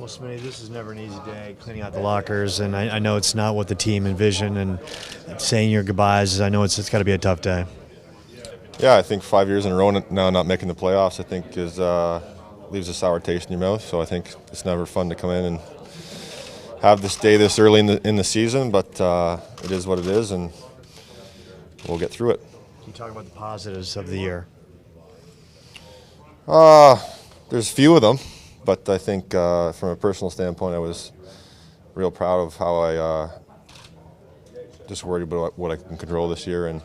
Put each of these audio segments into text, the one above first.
Well, Smitty, this is never an easy day, cleaning out the lockers, and I know it's not what the team envisioned, and saying your goodbyes, I know it's got to be a tough day. Yeah, I think 5 years in a row now not making the playoffs, I think is leaves a sour taste in your mouth. So I think it's never fun to come in and have this day this early in the season, but it is what it is, and we'll get through it. Can you talk about the positives of the year? There's few of them, but I think from a personal standpoint, I was real proud of how I just worried about what I can control this year, and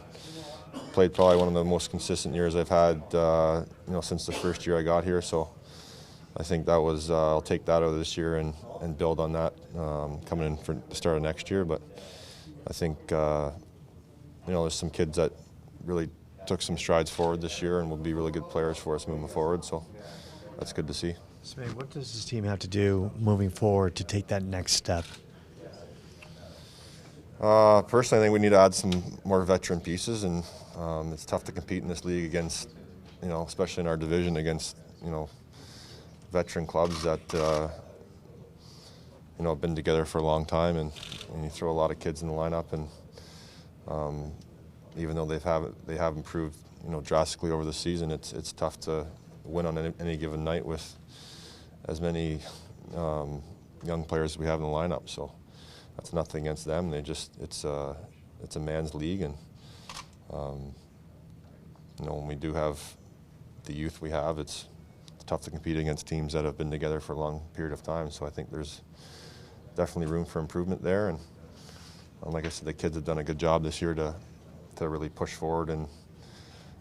played probably one of the most consistent years I've had, since the first year I got here. So I think that was I'll take that out of this year and build on that coming in for the start of next year. But I think there's some kids that really took some strides forward this year and will be really good players for us moving forward. So that's good to see. Smitty, what does this team have to do moving forward to take that next step? Personally, I think we need to add some more veteran pieces, and it's tough to compete in this league against, especially in our division, against, veteran clubs that, have been together for a long time, and you throw a lot of kids in the lineup, and even though they have improved, drastically over the season, it's tough to win on any given night with as many young players as we have in the lineup. So that's nothing against them. It's a man's league, and when we do have the youth we have, it's tough to compete against teams that have been together for a long period of time. So I think there's definitely room for improvement there, and like I said, the kids have done a good job this year to really push forward and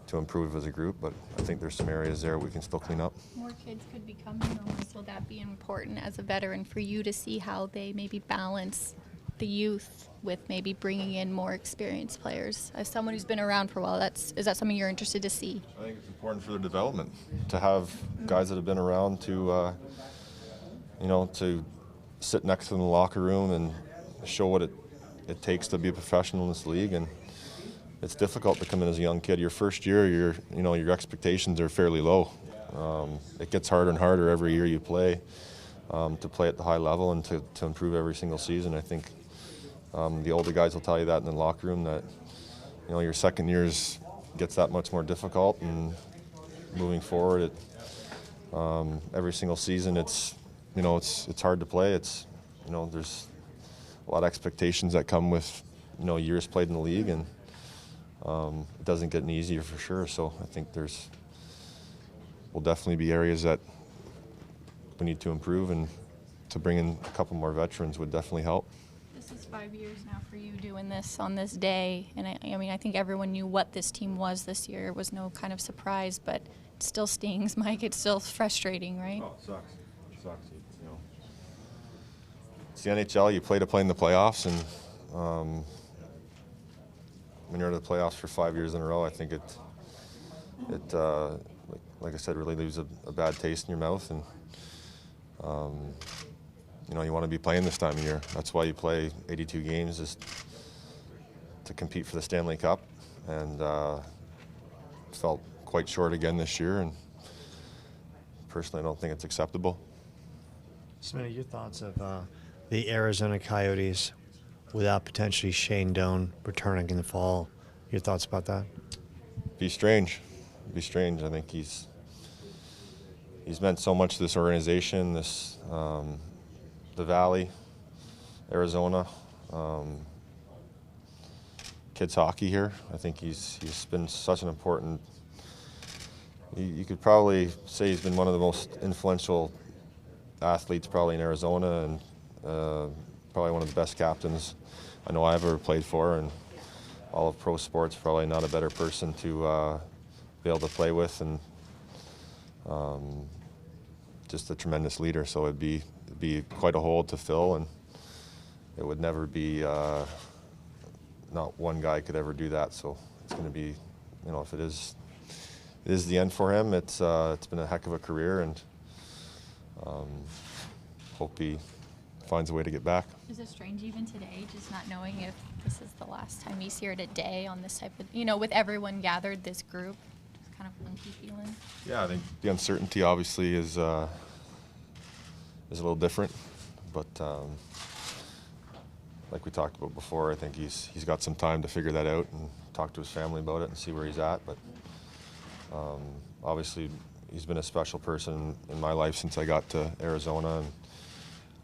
to improve as a group, but I think there's some areas there we can still clean up. More kids could be coming over, so that be important as a veteran for you to see how they maybe balance the youth with maybe bringing in more experienced players. As someone who's been around for a while, is that something you're interested to see? I think it's important for their development to have guys that have been around to sit next to them in the locker room and show what it takes to be a professional in this league. And it's difficult to come in as a young kid. Your first year, your expectations are fairly low. It gets harder and harder every year you play to play at the high level and to improve every single season. I think the older guys will tell you that in the locker room, that your second years gets that much more difficult, and moving forward, every single season it's hard to play. There's a lot of expectations that come with years played in the league, and it doesn't get any easier for sure. So I think will definitely be areas that we need to improve, and to bring in a couple more veterans would definitely help. This is 5 years now for you doing this on this day, and I think everyone knew what this team was this year. It was no kind of surprise, but it still stings, Mike. It's still frustrating, right? Oh, it sucks. It sucks. It's the NHL. You play to play in the playoffs, and when you're in the playoffs for 5 years in a row, I think it like I said, really leaves a bad taste in your mouth, and you want to be playing this time of year. That's why you play 82 games, is to compete for the Stanley Cup, and felt quite short again this year, and personally I don't think it's acceptable. Smitty, your thoughts of the Arizona Coyotes without potentially Shane Doan returning in the fall? Your thoughts about that? Be strange. I think he's meant so much to this organization, the Valley, Arizona, kids hockey here. I think he's been such an important. You could probably say he's been one of the most influential athletes probably in Arizona, and probably one of the best captains I know I've ever played for, and all of pro sports. Probably not a better person to be able to play with, and just a tremendous leader. So it'd be quite a hole to fill, and it would never be not one guy could ever do that. So it's going to be, if it is the end for him. It's been a heck of a career, and hope he finds a way to get back. Is it strange even today, just not knowing if this is the last time he's here today on this type of, with everyone gathered, this group? Just kind of funky feeling. Yeah, I think the uncertainty obviously is is a little different, but like we talked about before, I think he's got some time to figure that out and talk to his family about it and see where he's at. But obviously, he's been a special person in my life since I got to Arizona,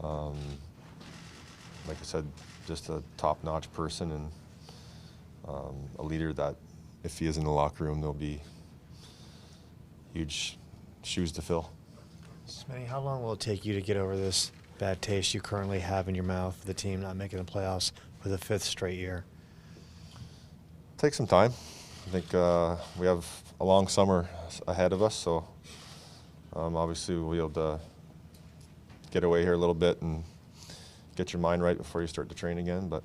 and like I said, just a top-notch person and a leader that, if he is in the locker room, there'll be huge shoes to fill. Smitty, how long will it take you to get over this bad taste you currently have in your mouth of the team not making the playoffs for the 5th straight year? Take some time. I think we have a long summer ahead of us, so obviously we'll be able to get away here a little bit and get your mind right before you start to train again. But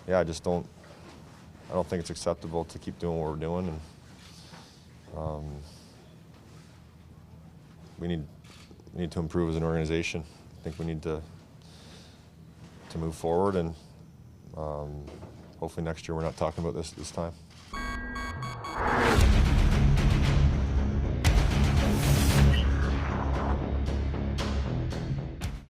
yeah, I don't think it's acceptable to keep doing what we're doing, and we need to improve as an organization. I think we need to move forward, and hopefully next year we're not talking about this time.